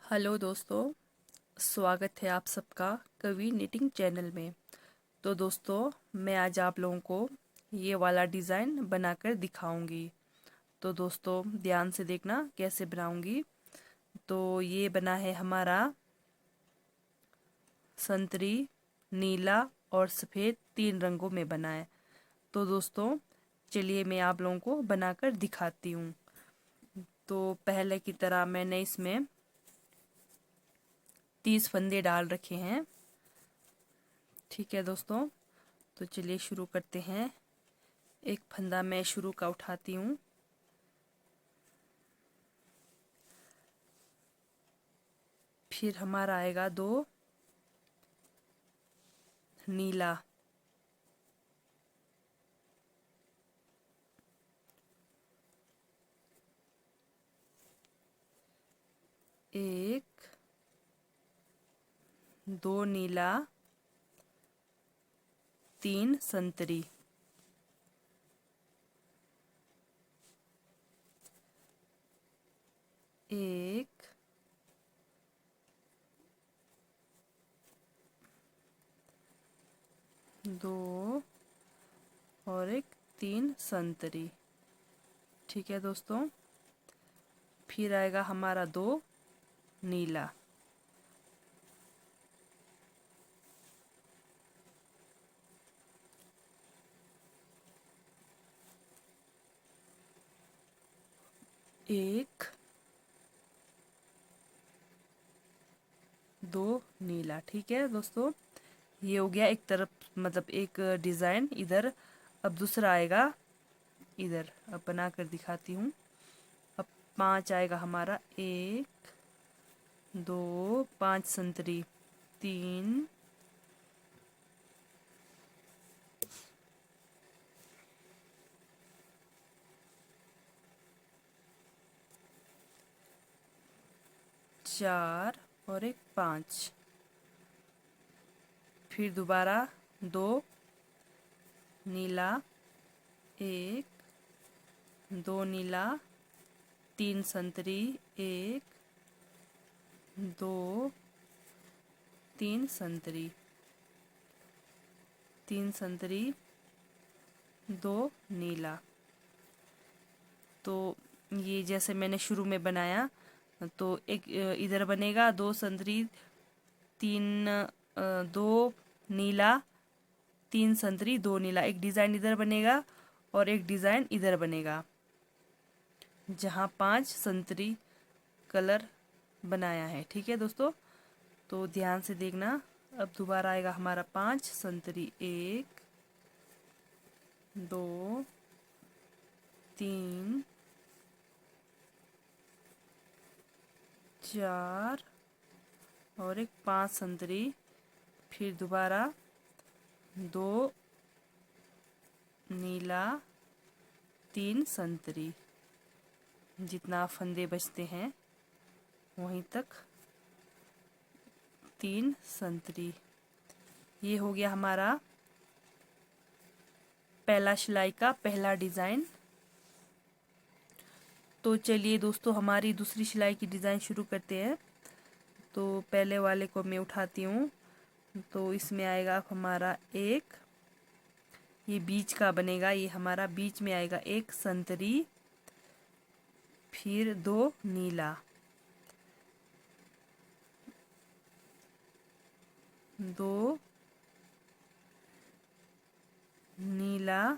Hello दोस्तों, स्वागत है आप सबका कवि निटिंग चैनल में। तो दोस्तों, मैं आज आप लोगों को ये वाला डिज़ाइन बनाकर दिखाऊंगी। तो दोस्तों ध्यान से देखना कैसे बनाऊंगी। तो ये बना है हमारा संतरी, नीला और सफ़ेद 3 रंगों में बना है। तो दोस्तों चलिए मैं आप लोगों को बनाकर दिखाती हूँ। तो पहले की तरह मैंने इसमें 30 फंदे डाल रखे हैं। ठीक है दोस्तों, तो चलिए शुरू करते हैं। एक फंदा मैं शुरू का उठाती हूँ, फिर हमारा आएगा 2 नीला, एक 2 नीला, 3 संतरी, एक 2 और एक 3 संतरी। ठीक है दोस्तों, फिर आएगा हमारा 2 नीला, एक 2 नीला। ठीक है दोस्तों, ये हो गया एक तरफ, मतलब एक डिज़ाइन इधर। अब दूसरा आएगा इधर, अब बना कर दिखाती हूँ। अब 5 आएगा हमारा, 1 2 5 संतरी, 3 4 और एक 5। फिर दोबारा 2 नीला, 1 2 नीला, 3 संतरी, 1 2 3 संतरी, 3 संतरी, 2 नीला। तो ये जैसे मैंने शुरू में बनाया, तो एक इधर बनेगा 2 संतरी, 3 2 नीला, 3 संतरी, 2 नीला। एक डिज़ाइन इधर बनेगा और एक डिज़ाइन इधर बनेगा जहाँ 5 संतरी कलर बनाया है। ठीक है दोस्तों, तो ध्यान से देखना। अब दोबारा आएगा हमारा 5 संतरी, 1 2 3 4 और एक 5 संतरी। फिर दोबारा 2 नीला, 3 संतरी। जितना फंदे बचते हैं वहीं तक 3 संतरी। ये हो गया हमारा पहला सिलाई का पहला डिज़ाइन। तो चलिए दोस्तों हमारी दूसरी सिलाई की डिज़ाइन शुरू करते हैं। तो पहले वाले को मैं उठाती हूँ। तो इसमें आएगा हमारा एक, ये बीच का बनेगा, ये हमारा बीच में आएगा एक संतरी, फिर 2 नीला, 2 नीला,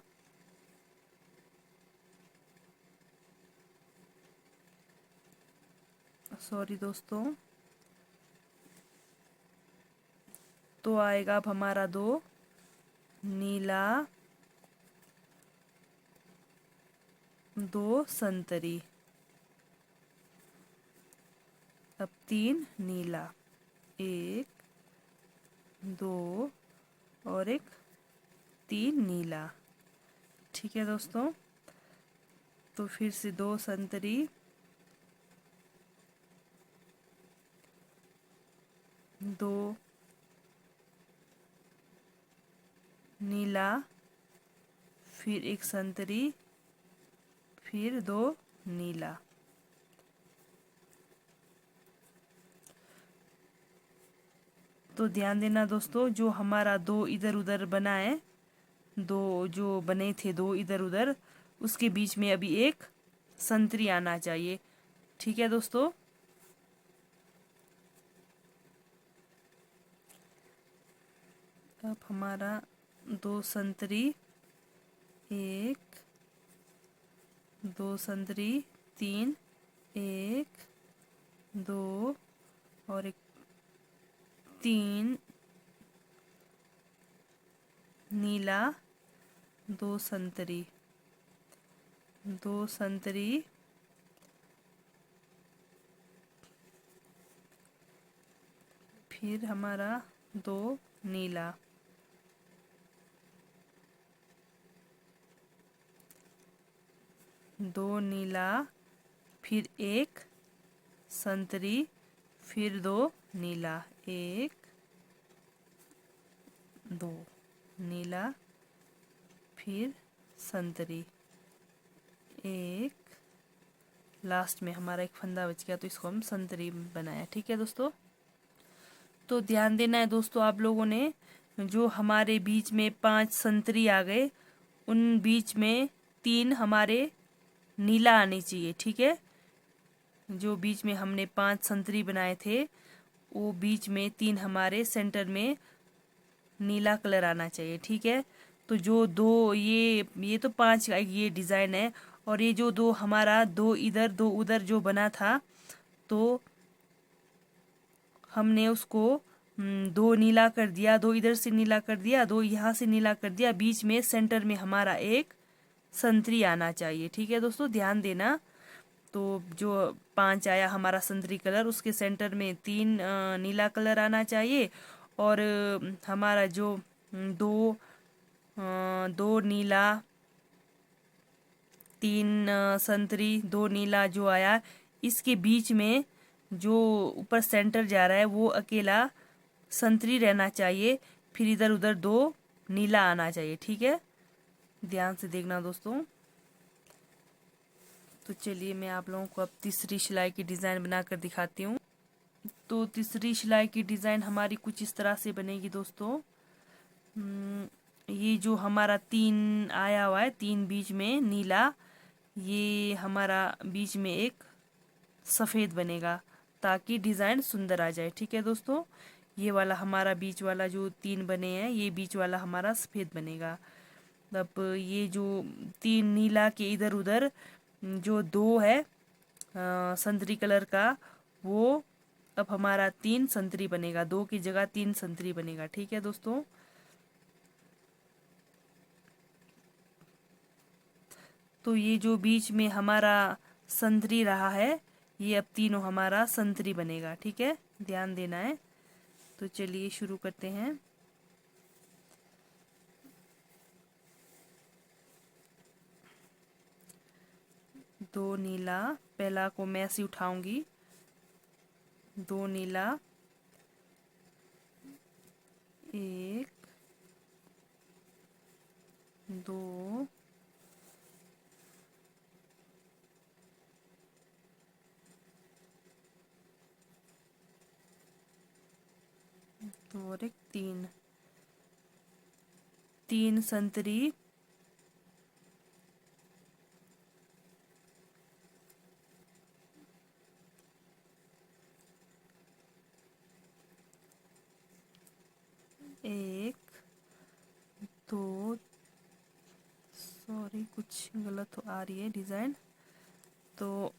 सॉरी दोस्तों, तो आएगा अब हमारा 2 नीला, 2 संतरी, अब 3 नीला, 1 2 और एक 3 नीला। ठीक है दोस्तों, तो फिर से 2 संतरी, 2 नीला, फिर एक संतरी, फिर 2 नीला। तो ध्यान देना दोस्तों, जो हमारा दो इधर उधर बना है, दो जो बने थे दो इधर उधर, उसके बीच में अभी एक संतरी आना चाहिए। ठीक है दोस्तों। अब हमारा दो संतरी, एक, दो संतरी, तीन, एक, दो और एक, तीन नीला, दो संतरी, दो संतरी, फिर हमारा दो नीला, दो नीला, फिर एक संतरी, फिर दो नीला, एक, दो नीला, फिर संतरी, एक, लास्ट में हमारा एक फंदा बच गया तो इसको हम संतरी बनाया। ठीक है दोस्तों। तो ध्यान देना है दोस्तों आप लोगों ने, जो हमारे बीच में 5 संतरी आ गए, उन बीच में 3 हमारे नीला आने चाहिए। ठीक है। जो बीच में हमने 5 संतरी बनाए थे, वो बीच में 3 हमारे सेंटर में नीला कलर आना चाहिए। ठीक है। तो जो दो ये तो 5 का ये डिज़ाइन है, और ये जो दो हमारा दो इधर दो उधर जो बना था, तो हमने उसको दो नीला कर दिया, दो इधर से नीला कर दिया, दो यहाँ से नीला कर दिया, बीच में सेंटर में हमारा एक संतरी आना चाहिए। ठीक है दोस्तों, ध्यान देना। तो जो 5 आया हमारा संतरी कलर, उसके सेंटर में 3 नीला कलर आना चाहिए, और हमारा जो दो नीला, 3 संतरी, दो नीला जो आया, इसके बीच में जो ऊपर सेंटर जा रहा है वो अकेला संतरी रहना चाहिए, फिर इधर उधर दो नीला आना चाहिए। ठीक है। ध्यान से देखना दोस्तों। तो चलिए मैं आप लोगों को अब तीसरी सिलाई की डिज़ाइन बनाकर दिखाती हूँ। तो तीसरी सिलाई की डिज़ाइन हमारी कुछ इस तरह से बनेगी दोस्तों। ये जो हमारा 3 आया हुआ है, 3 बीच में नीला, ये हमारा बीच में एक सफ़ेद बनेगा ताकि डिज़ाइन सुंदर आ जाए। ठीक है दोस्तों। ये वाला हमारा बीच वाला जो 3 बने हैं, ये बीच वाला हमारा सफ़ेद बनेगा। अब ये जो 3 नीला के इधर उधर जो 2 है संतरी कलर का, वो अब हमारा 3 संतरी बनेगा, 2 की जगह 3 संतरी बनेगा। ठीक है दोस्तों। तो ये जो बीच में हमारा संतरी रहा है, ये अब तीनों हमारा संतरी बनेगा। ठीक है, ध्यान देना है। तो चलिए शुरू करते हैं। दो नीला, पहला को मैं ऐसे उठाऊंगी, दो नीला, एक, दो, और एक, तीन, तीन संतरी, एक, दो, सॉरी कुछ गलत आ रही है डिज़ाइन। तो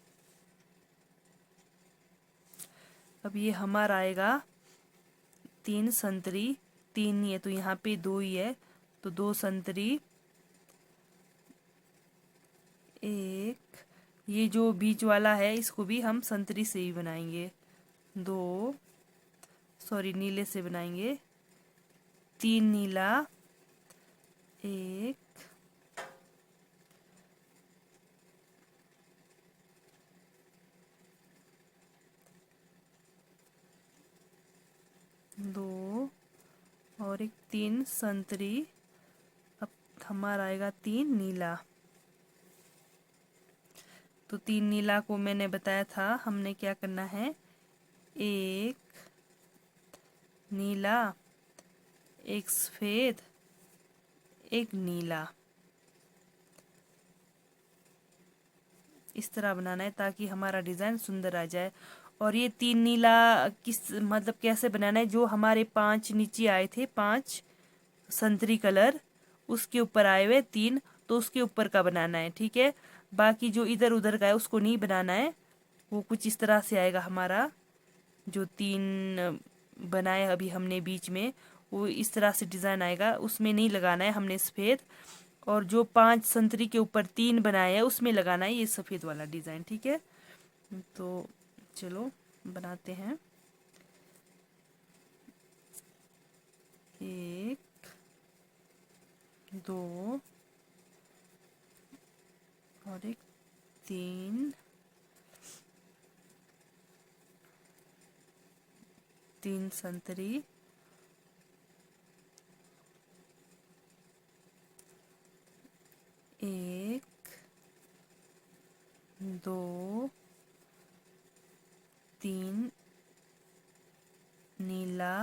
अब ये हमारा आएगा 3 संतरी, 3 नहीं है तो यहाँ पे 2 ही है, तो 2 संतरी, एक, ये जो बीच वाला है इसको भी हम संतरी से ही बनाएंगे, दो, सॉरी नीले से बनाएंगे, 3 नीला, एक, दो और एक, 3 संतरी। अब हमारा आएगा 3 नीला। तो 3 नीला को मैंने बताया था हमने क्या करना है, एक, नीला, एक सफेद, एक नीला। इस तरह बनाना है ताकि हमारा डिज़ाइन सुंदर आ जाए। और ये 3 नीला किस मतलब कैसे बनाना है, जो हमारे 5 नीचे आए थे, 5 संतरी कलर, उसके ऊपर आए हुए 3, तो उसके ऊपर का बनाना है, ठीक है। बाकी जो इधर उधर का है उसको नहीं बनाना है। वो कुछ इस तरह से आएगा हमारा, जो 3 बनाए अभी हमने बीच में, वो इस तरह से डिज़ाइन आएगा, उसमें नहीं लगाना है हमने सफ़ेद। और जो 5 संतरी के ऊपर 3 बनाए हैं उसमें लगाना है ये सफ़ेद वाला डिज़ाइन, ठीक है। तो चलो बनाते हैं। 1 2 और एक 3, 3 संतरी, 1 2 3 नीला,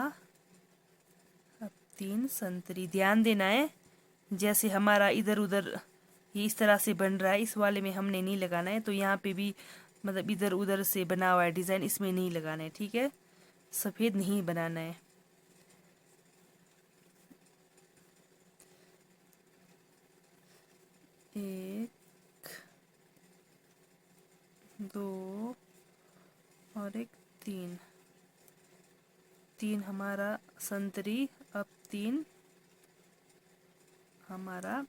अब 3 संतरी। ध्यान देना है, जैसे हमारा इधर उधर ये इस तरह से बन रहा है, इस वाले में हमने नहीं लगाना है। तो यहाँ पे भी मतलब इधर उधर से बना हुआ है डिज़ाइन, इसमें नहीं लगाना है, ठीक है। सफ़ेद नहीं बनाना है। 1 2 और एक 3, 3 हमारा संतरी, अब 3 हमारा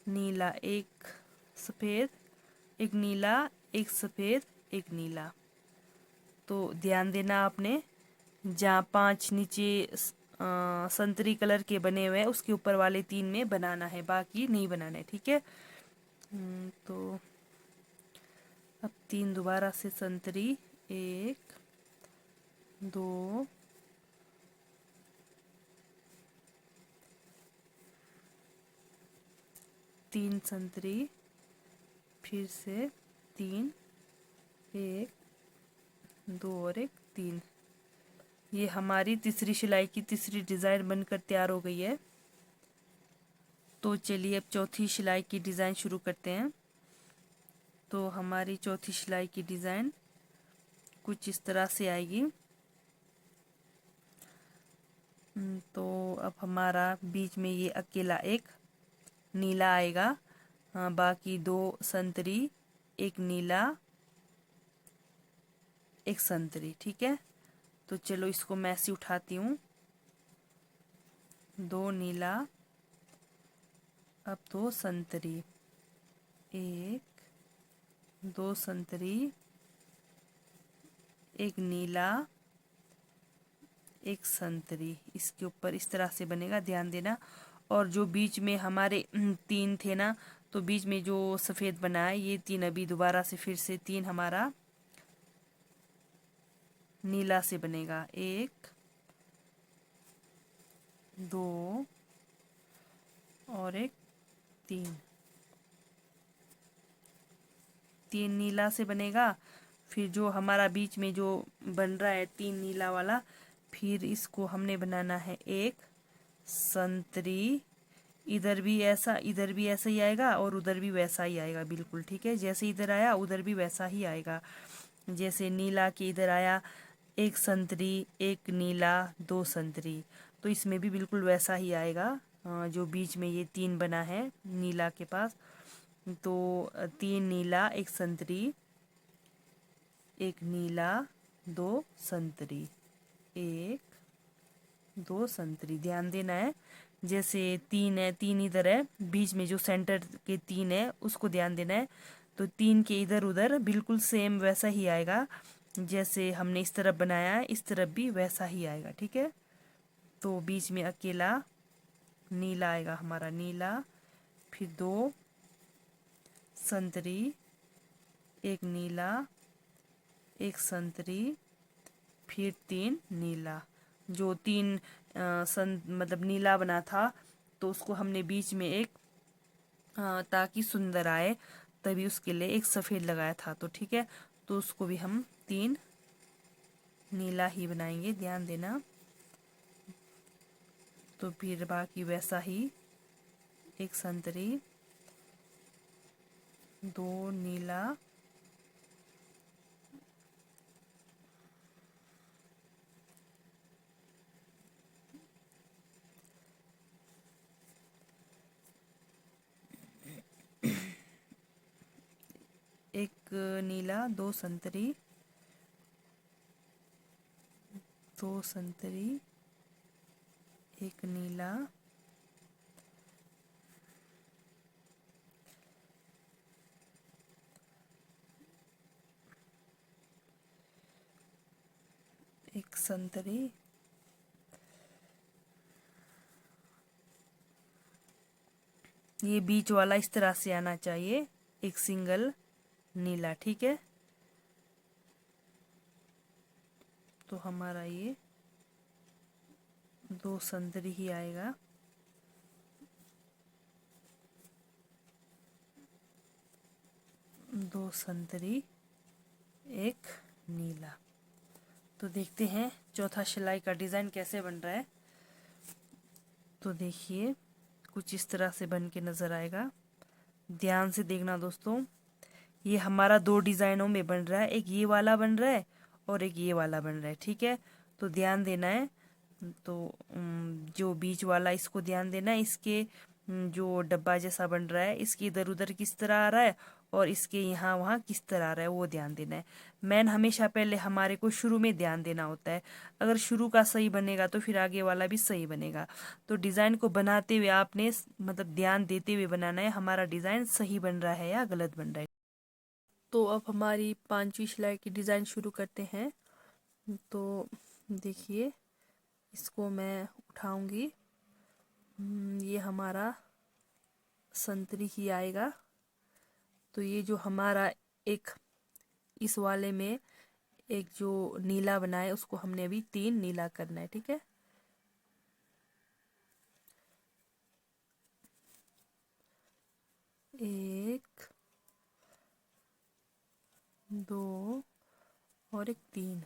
नीला, एक सफ़ेद, एक नीला, एक सफ़ेद, एक नीला। तो ध्यान देना आपने, जहाँ 5 नीचे संतरी कलर के बने हुए हैं उसके ऊपर वाले 3 में बनाना है, बाकी नहीं बनाना है, ठीक है। तो अब 3 दोबारा से संतरी, 1 2 3 संतरी, फिर से 3, 1 2 और एक 3। ये हमारी तीसरी सिलाई की तीसरी डिज़ाइन बनकर तैयार हो गई है। तो चलिए अब चौथी सिलाई की डिज़ाइन शुरू करते हैं। तो हमारी चौथी सिलाई की डिज़ाइन कुछ इस तरह से आएगी। तो अब हमारा बीच में ये अकेला एक नीला आएगा, बाकी 2 संतरी, एक नीला, एक संतरी, ठीक है। तो चलो इसको मैं ऐसे उठाती हूँ, 2 नीला, अब 2 संतरी, 1 2 संतरी, एक नीला, एक संतरी। इसके ऊपर इस तरह से बनेगा, ध्यान देना। और जो बीच में हमारे 3 थे ना, तो बीच में जो सफ़ेद बना है ये 3 अभी दोबारा से फिर से 3 हमारा नीला से बनेगा, 1 2 और एक 3, 3 नीला से बनेगा। फिर जो हमारा बीच में जो बन रहा है 3 नीला वाला, फिर इसको हमने बनाना है एक संतरी। इधर भी ऐसा, इधर भी ऐसा ही आएगा और उधर भी वैसा ही आएगा, बिल्कुल ठीक है। जैसे इधर आया उधर भी वैसा ही आएगा। जैसे नीला के इधर आया, एक संतरी, एक नीला, 2 संतरी, तो इसमें भी बिल्कुल वैसा ही आएगा। जो बीच में ये 3 बना है नीला के पास, तो 3 नीला, एक संतरी, एक नीला, 2 संतरी, 1 2 संतरी। ध्यान देना है, जैसे 3 है, 3 इधर है, बीच में जो सेंटर के 3 है उसको ध्यान देना है। तो 3 के इधर उधर बिल्कुल सेम वैसा ही आएगा, जैसे हमने इस तरफ बनाया है इस तरफ भी वैसा ही आएगा, ठीक है। तो बीच में अकेला नीला आएगा हमारा, नीला, फिर 2 संतरी, एक नीला, एक संतरी, फिर 3 नीला। जो 3 मतलब नीला बना था, तो उसको हमने बीच में एक ताकि सुंदर आए तभी उसके लिए एक सफ़ेद लगाया था, तो ठीक है। तो उसको भी हम 3 नीला ही बनाएंगे, ध्यान देना। तो फिर बाकी वैसा ही, एक संतरी, दो नीला, एक नीला, दो संतरी, दो संतरी, एक नीला, एक संतरी, ये बीच वाला इस तरह से आना चाहिए, एक सिंगल नीला, ठीक है। तो हमारा ये दो संतरी ही आएगा, दो संतरी, एक नीला। तो देखते हैं चौथा सिलाई का डिज़ाइन कैसे बन रहा है। तो देखिए कुछ इस तरह से बन के नज़र आएगा, ध्यान से देखना दोस्तों। ये हमारा दो डिज़ाइनों में बन रहा है, एक ये वाला बन रहा है और एक ये वाला बन रहा है, ठीक है। तो ध्यान देना है। तो जो बीच वाला इसको ध्यान देना है, इसके जो डब्बा जैसा बन रहा है, इसके इधर उधर किस तरह आ रहा है और इसके यहाँ वहाँ किस तरह आ रहा है, वो ध्यान देना है। मैन हमेशा पहले हमारे को शुरू में ध्यान देना होता है। अगर शुरू का सही बनेगा तो फिर आगे वाला भी सही बनेगा। तो डिज़ाइन को बनाते हुए आपने मतलब ध्यान देते हुए बनाना है, हमारा डिज़ाइन सही बन रहा है या गलत बन रहा है। तो अब हमारी पांचवी सिलाई की डिज़ाइन शुरू करते हैं। तो देखिए इसको मैं उठाऊंगी, ये हमारा संतरी ही आएगा। तो ये जो हमारा एक इस वाले में एक जो नीला बना है, उसको हमने अभी 3 नीला करना है, ठीक है। एक, दो और एक 3,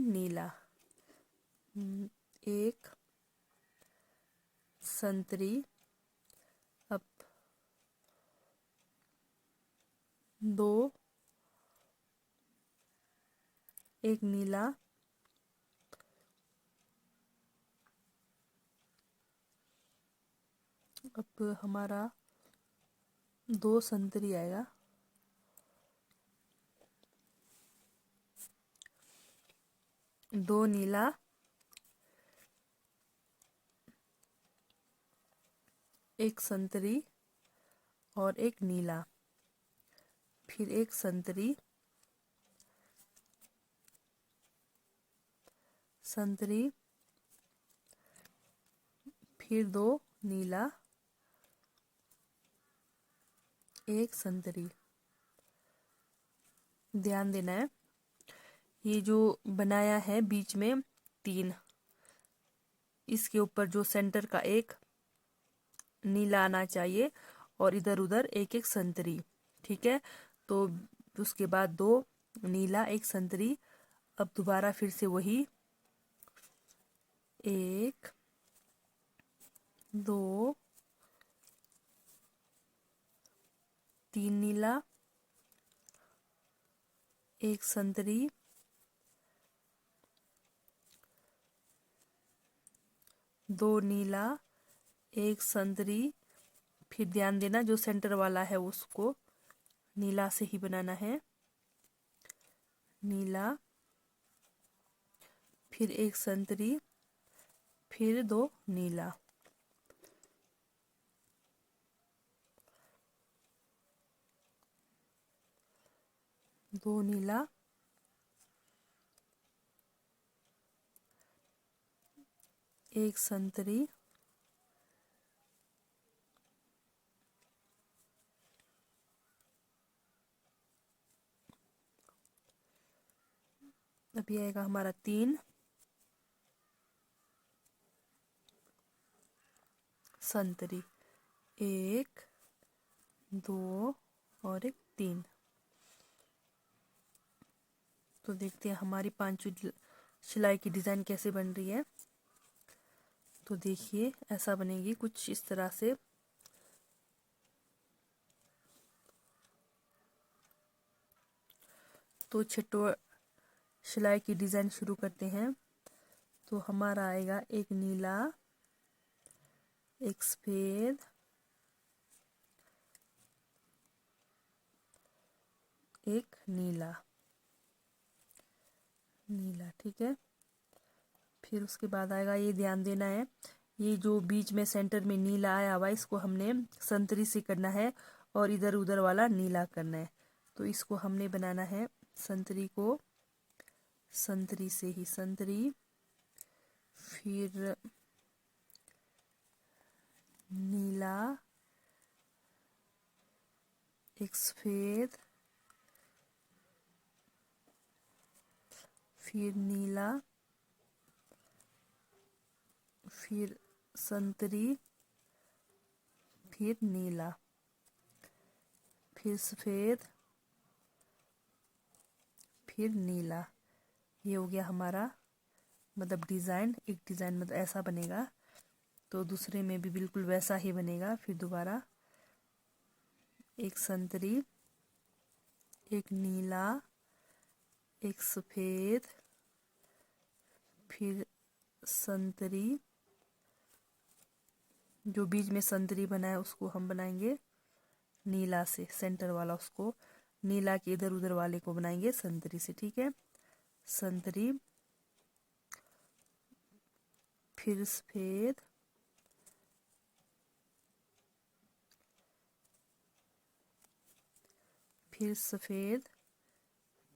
नीला, एक संतरी, अब दो, एक नीला, अब हमारा दो संतरी आएगा, दो नीला, एक संतरी और एक नीला, फिर एक संतरी, संतरी, फिर दो नीला, एक संतरी। ध्यान देना है, ये जो बनाया है बीच में 3, इसके ऊपर जो सेंटर का एक नीला आना चाहिए और इधर उधर एक एक संतरी, ठीक है। तो उसके बाद दो नीला, एक संतरी, अब दोबारा फिर से वही, एक, दो, 3 नीला, एक संतरी, दो नीला, एक संतरी, फिर ध्यान देना जो सेंटर वाला है उसको नीला से ही बनाना है, नीला, फिर एक संतरी, फिर दो नीला, दो नीला, एक संतरी, अभी आएगा हमारा 3 संतरी, एक 2 और एक 3। तो देखते हैं हमारी पांचों सिलाई की डिज़ाइन कैसे बन रही है। तो देखिए ऐसा बनेगी कुछ इस तरह से। तो छठो सिलाई की डिज़ाइन शुरू करते हैं। तो हमारा आएगा एक नीला, एक सफ़ेद, एक नीला, नीला, ठीक है। फिर उसके बाद आएगा, ये ध्यान देना है, ये जो बीच में सेंटर में नीला आया हुआ इसको हमने संतरी से करना है और इधर उधर वाला नीला करना है। तो इसको हमने बनाना है संतरी को, संतरी से ही संतरी, फिर नीला, एक सफ़ेद, फिर नीला, फिर संतरी, फिर नीला, फिर सफ़ेद, फिर नीला। ये हो गया हमारा मतलब डिज़ाइन। एक डिज़ाइन मतलब ऐसा बनेगा। तो दूसरे में भी बिल्कुल वैसा ही बनेगा। फिर दोबारा एक संतरी, एक नीला, एक सफ़ेद, फिर संतरी, जो बीच में संतरी बनाया उसको हम बनाएंगे नीला से, सेंटर वाला उसको नीला के इधर उधर वाले को बनाएंगे संतरी से, ठीक है। संतरी, फिर सफ़ेद, फिर सफ़ेद,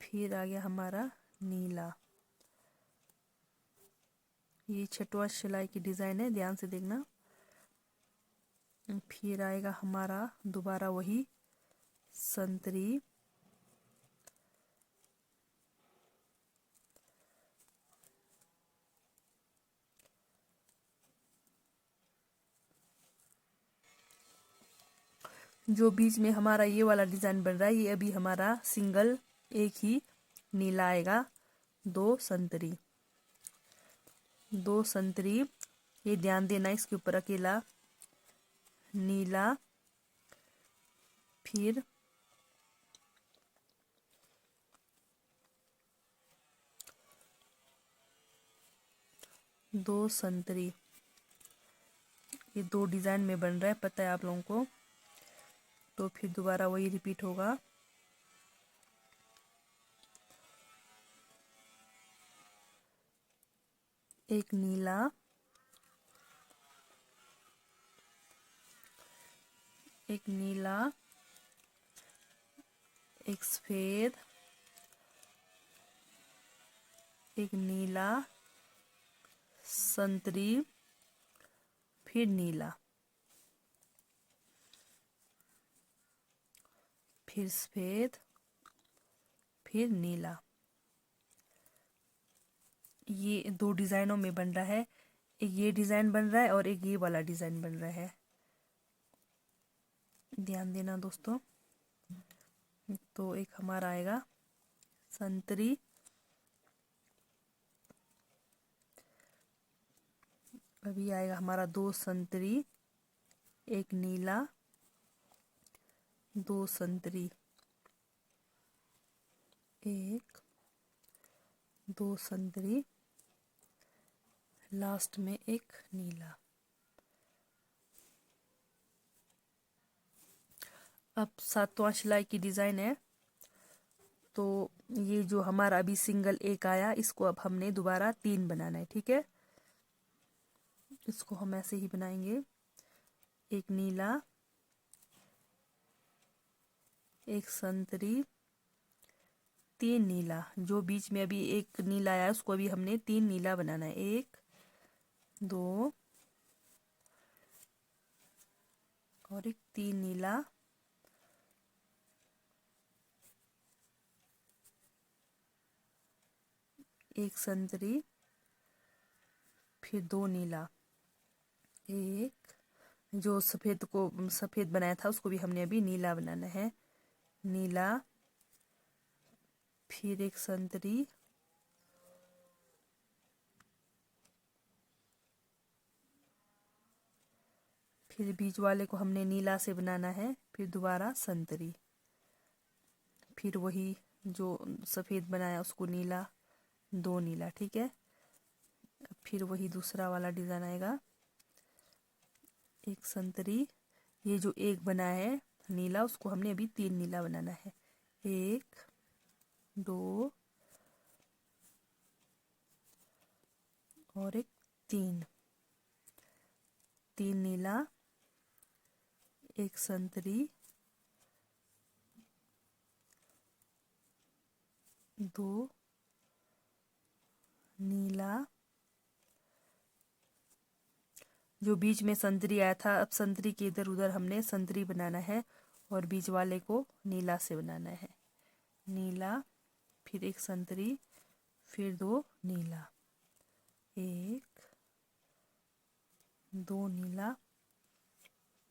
फिर आ गया हमारा नीला। ये छठवा सिलाई की डिज़ाइन है, ध्यान से देखना। फिर आएगा हमारा दोबारा वही संतरी, जो बीच में हमारा ये वाला डिज़ाइन बन रहा है ये अभी हमारा सिंगल एक ही नीला आएगा। दो संतरी, दो संतरी, ये ध्यान देना इसके ऊपर अकेला नीला, फिर दो संतरी। ये दो डिज़ाइन में बन रहा है, पता है आप लोगों को। तो फिर दोबारा वही रिपीट होगा। एक नीला, एक नीला, एक सफ़ेद, एक नीला, संतरी, फिर नीला, फिर सफ़ेद, फिर नीला। ये दो डिज़ाइनों में बन रहा है। एक ये डिज़ाइन बन रहा है और एक ये वाला डिज़ाइन बन रहा है, ध्यान देना दोस्तों। तो एक हमारा आएगा संतरी, अभी आएगा हमारा दो संतरी, एक नीला, दो संतरी, एक, दो संतरी, लास्ट में एक नीला। अब सातवां सिलाई की डिज़ाइन है। तो ये जो हमारा अभी सिंगल एक आया इसको अब हमने दोबारा 3 बनाना है, ठीक है। इसको हम ऐसे ही बनाएंगे, एक नीला, एक संतरी, 3 नीला। जो बीच में अभी एक नीला आया उसको अभी हमने 3 नीला बनाना है, एक, दो और एक 3 नीला, एक संतरी, फिर 2 नीला, एक, जो सफ़ेद बनाया था उसको भी हमने अभी नीला बनाना है। नीला, फिर एक संतरी, फिर बीच वाले को हमने नीला से बनाना है, फिर दोबारा संतरी, फिर वही जो सफ़ेद बनाया उसको नीला, 2 नीला। ठीक है, फिर वही दूसरा वाला डिज़ाइन आएगा, एक संतरी, ये जो एक बना है नीला उसको हमने अभी 3 नीला बनाना है। 1 2 और एक 3, 3 नीला, एक संतरी, 2 नीला, जो बीच में संतरी आया था, अब संतरी के इधर उधर हमने संतरी बनाना है और बीच वाले को नीला से बनाना है। नीला, फिर एक संतरी, फिर 2 नीला, 1 2 नीला,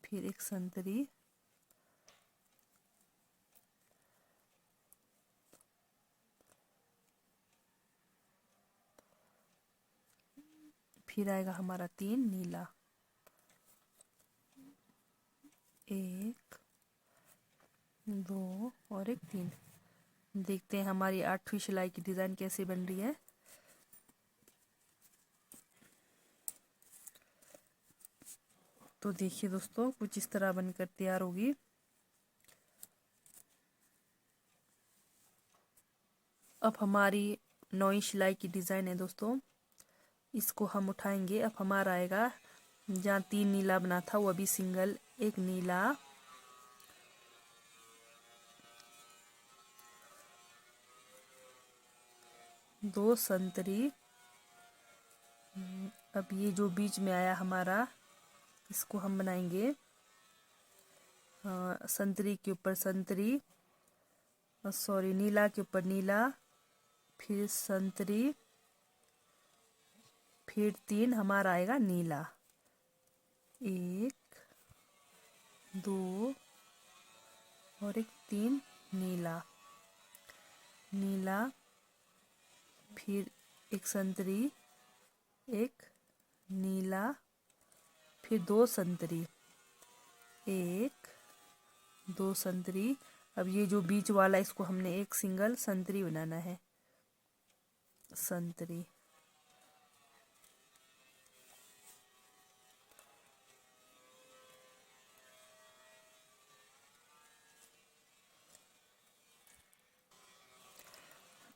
फिर एक संतरी, फिर आएगा हमारा 3 नीला, 1 2 और एक 3। देखते हैं हमारी 8वीं सिलाई की डिज़ाइन कैसे बन रही है। तो देखिए दोस्तों, कुछ इस तरह बनकर तैयार होगी। अब हमारी 9वीं सिलाई की डिज़ाइन है दोस्तों, इसको हम उठाएंगे। अब हमारा आएगा जहाँ 3 नीला बना था वो अभी सिंगल, एक नीला, दो संतरी, अब ये जो बीच में आया हमारा इसको हम बनाएंगे संतरी के ऊपर संतरी, सॉरी नीला के ऊपर नीला, फिर संतरी, फिर 3 हमारा आएगा नीला, 1 2 और एक 3 नीला, नीला, फिर एक संतरी, एक नीला, फिर 2 संतरी, 1 2 संतरी। अब ये जो बीच वाला इसको हमने एक सिंगल संतरी बनाना है, संतरी,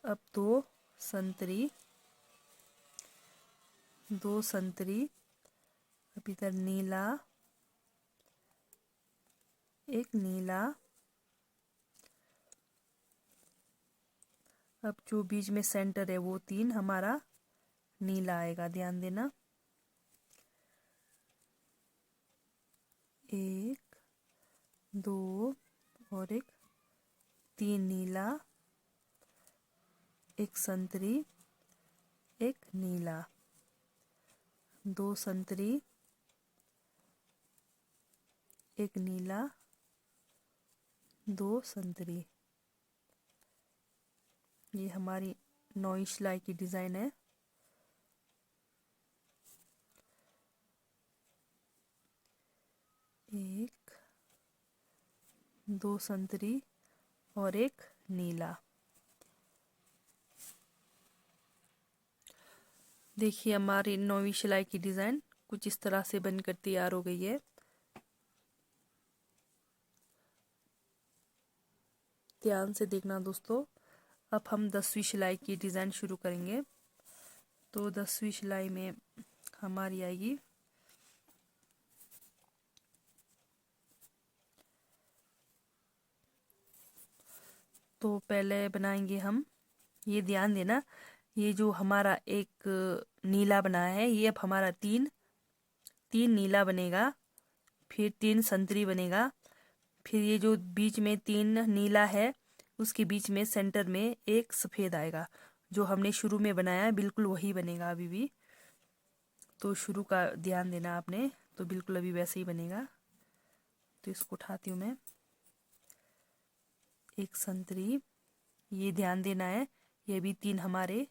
अब 2 संतरी, 2 संतरी, अब इधर नीला, एक नीला, अब जो बीच में सेंटर है वो 3 हमारा नीला आएगा, ध्यान देना, 1 2 और एक 3 नीला, एक संतरी, एक नीला, 2 संतरी, एक नीला, 2 संतरी। ये हमारी 9वीं सिलाई की डिज़ाइन है। एक 2 संतरी और एक नीला। देखिए हमारी 9वीं सिलाई की डिज़ाइन कुछ इस तरह से बनकर तैयार हो गई है। ध्यान से देखना दोस्तों। अब हम 10वीं सिलाई की डिज़ाइन शुरू करेंगे। तो 10वीं सिलाई में हमारी आएगी तो पहले बनाएंगे हम, ये ध्यान देना, ये जो हमारा एक नीला बना है ये अब हमारा 3 नीला बनेगा, फिर 3 संतरी बनेगा, फिर ये जो बीच में 3 नीला है उसके बीच में सेंटर में एक सफ़ेद आएगा, जो हमने शुरू में बनाया है बिल्कुल वही बनेगा अभी भी। तो शुरू का ध्यान देना आपने। तो बिल्कुल अभी वैसे ही बनेगा। तो इसको उठाती हूँ मैं। एक संतरी, ये ध्यान देना है, ये भी 3 हमारे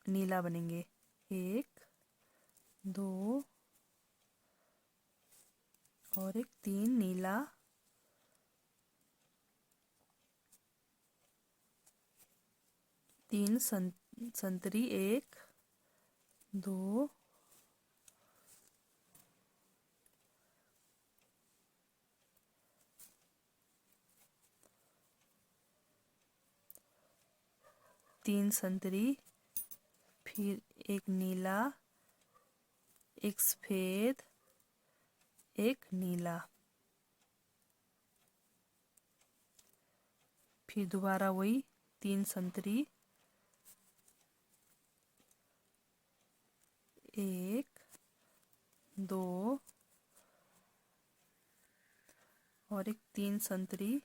नीला बनेंगे। 1 2 और एक 3 नीला। 3 संतरी, 1 2 3 संतरी, फिर एक नीला, एक सफेद, एक नीला, फिर दोबारा वही 3 संतरी, 1 2 और एक 3 संतरी,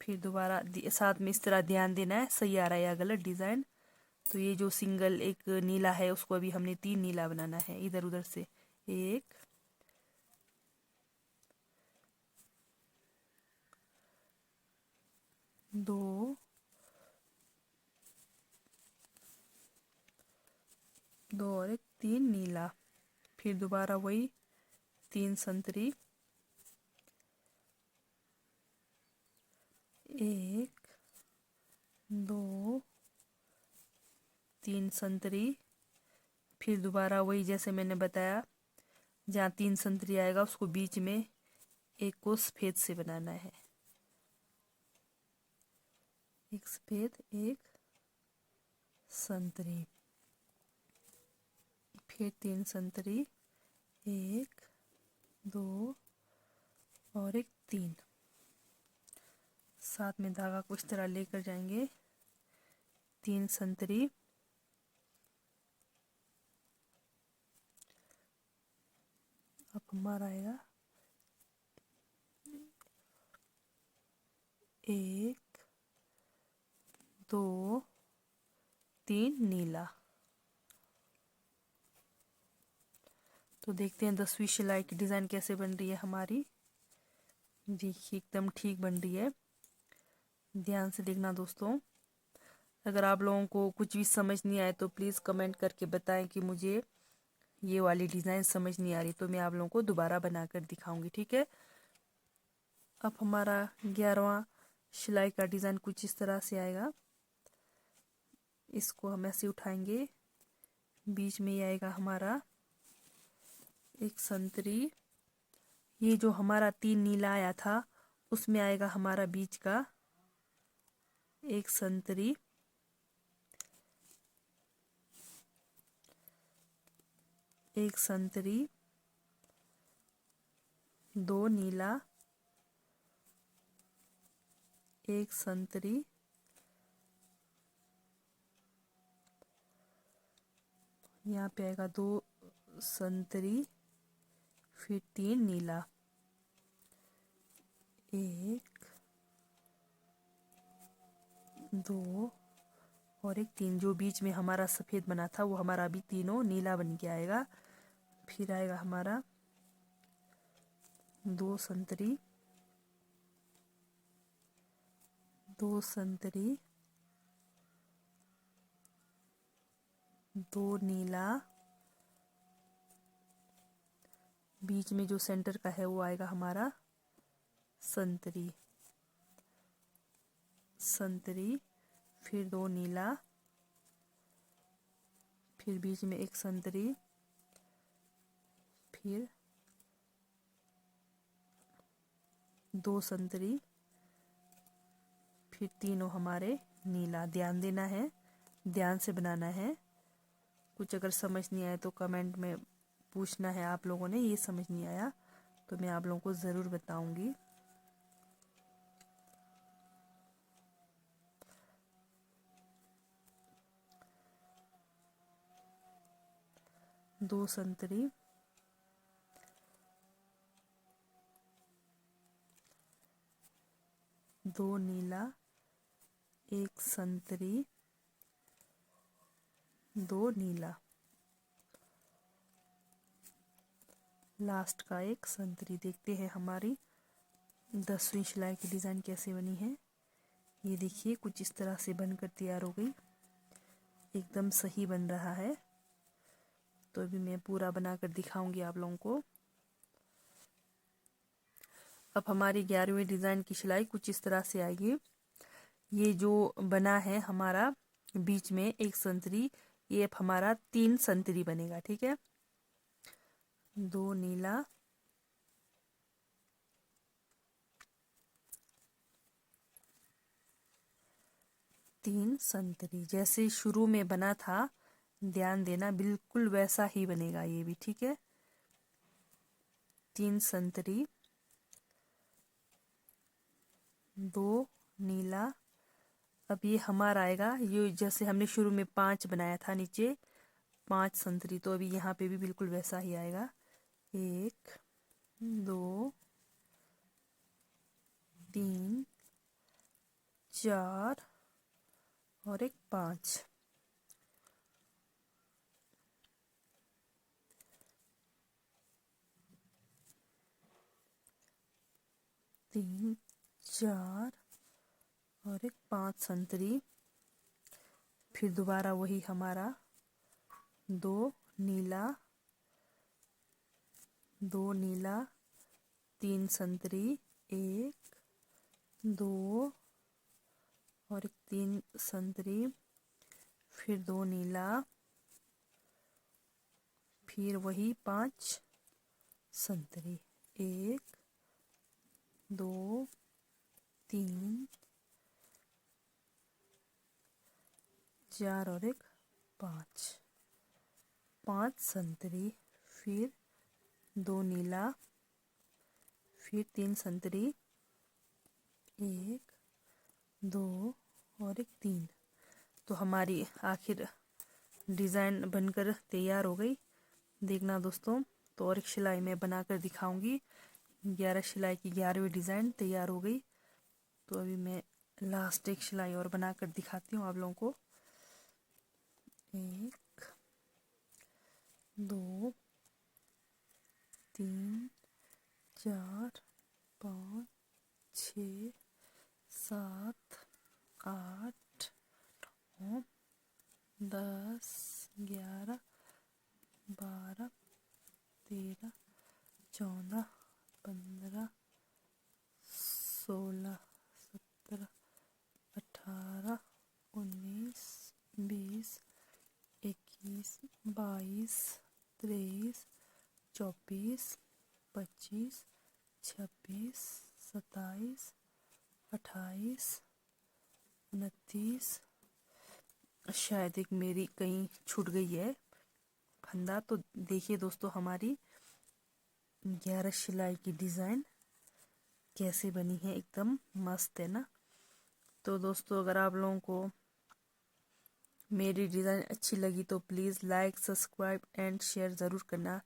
फिर दोबारा साथ में इस तरह ध्यान देना है सही आ रहा है या गलत डिज़ाइन। तो ये जो सिंगल एक नीला है उसको अभी हमने 3 नीला बनाना है इधर उधर से। 1 2 2 और एक 3 नीला, फिर दोबारा वही 3 संतरी, 1 2 3 संतरी, फिर दोबारा वही जैसे मैंने बताया, जहाँ 3 संतरी आएगा उसको बीच में एक को सफेद से बनाना है। एक सफेद, एक संतरी, फिर 3 संतरी, 1 2 और एक 3। साथ में धागा को इस तरह लेकर जाएंगे। 3 संतरी, अब हमारा आएगा 1 2 3 नीला। तो देखते हैं 10वीं सिलाई की डिज़ाइन कैसे बन रही है हमारी। देखिए एकदम ठीक बन रही है, ध्यान से देखना दोस्तों। अगर आप लोगों को कुछ भी समझ नहीं आए तो प्लीज़ कमेंट करके बताएं कि मुझे ये वाली डिज़ाइन समझ नहीं आ रही, तो मैं आप लोगों को दोबारा बना कर दिखाऊंगी, ठीक है। अब हमारा 11वां सिलाई का डिज़ाइन कुछ इस तरह से आएगा। इसको हम ऐसे उठाएंगे, बीच में ये आएगा हमारा एक संतरी। ये जो हमारा 3 नीला आया था उसमें आएगा हमारा बीच का एक संतरी, एक संतरी, 2 नीला, एक संतरी, यहाँ पे आएगा 2 संतरी, फिर 3 नीला, 1 2 और एक 3। जो बीच में हमारा सफ़ेद बना था वो हमारा अभी तीनों नीला बन के आएगा। फिर आएगा हमारा 2 संतरी, 2 संतरी, 2 नीला, बीच में जो सेंटर का है वो आएगा हमारा संतरी, संतरी, फिर 2 नीला, फिर बीच में एक संतरी, फिर 2 संतरी, फिर तीनों हमारे नीला। ध्यान देना है, ध्यान से बनाना है। कुछ अगर समझ नहीं आए तो कमेंट में पूछना है आप लोगों ने, ये समझ नहीं आया तो मैं आप लोगों को ज़रूर बताऊंगी। दो संतरी, दो नीला, एक संतरी, 2 नीला, लास्ट का एक संतरी। देखते हैं हमारी 10वीं सिलाई की डिज़ाइन कैसे बनी है। ये देखिए कुछ इस तरह से बनकर तैयार हो गई, एकदम सही बन रहा है। तो अभी मैं पूरा बनाकर दिखाऊंगी आप लोगों को। अब हमारी 11वीं डिज़ाइन की सिलाई कुछ इस तरह से आएगी। ये जो बना है हमारा बीच में एक संतरी, ये अब हमारा 3 संतरी बनेगा, ठीक है। 2 नीला, 3 संतरी। जैसे शुरू में बना था, ध्यान देना, बिल्कुल वैसा ही बनेगा ये भी, ठीक है। 3 संतरी, 2 नीला। अब ये हमारा आएगा, ये जैसे हमने शुरू में 5 बनाया था, नीचे 5 संतरी, तो अभी यहाँ पे भी बिल्कुल वैसा ही आएगा। 1 2 3 4 और एक 5। 3 4 और एक 5 संतरी। फिर दोबारा वही हमारा 2 नीला, 2 नीला, 3 संतरी, 1 2 और एक 3 संतरी, फिर 2 नीला, फिर वही 5 संतरी। 1 2 3 4 और एक 5, 5 संतरी, फिर 2 नीला, फिर 3 संतरी, 1 2 और एक 3। तो हमारी आखिर डिज़ाइन बनकर तैयार हो गई। देखना दोस्तों, तो और एक सिलाई मैं बनाकर दिखाऊंगी। 11 सिलाई की 11वीं डिज़ाइन तैयार हो गई। तो अभी मैं लास्ट एक सिलाई और बनाकर दिखाती हूँ आप लोगों को। 1 2 3 4 5 6 7 8 9 10 11 12 13 14 15 16 17 18 19 20 21 22 23 24 25 26 27 28 29। शायद एक मेरी कहीं छूट गई है फंदा। तो देखिए दोस्तों, हमारी 11 सिलाई की डिज़ाइन कैसे बनी है, एकदम मस्त है ना। तो दोस्तों, अगर आप लोगों को मेरी डिज़ाइन अच्छी लगी तो please like, subscribe and share ज़रूर करना।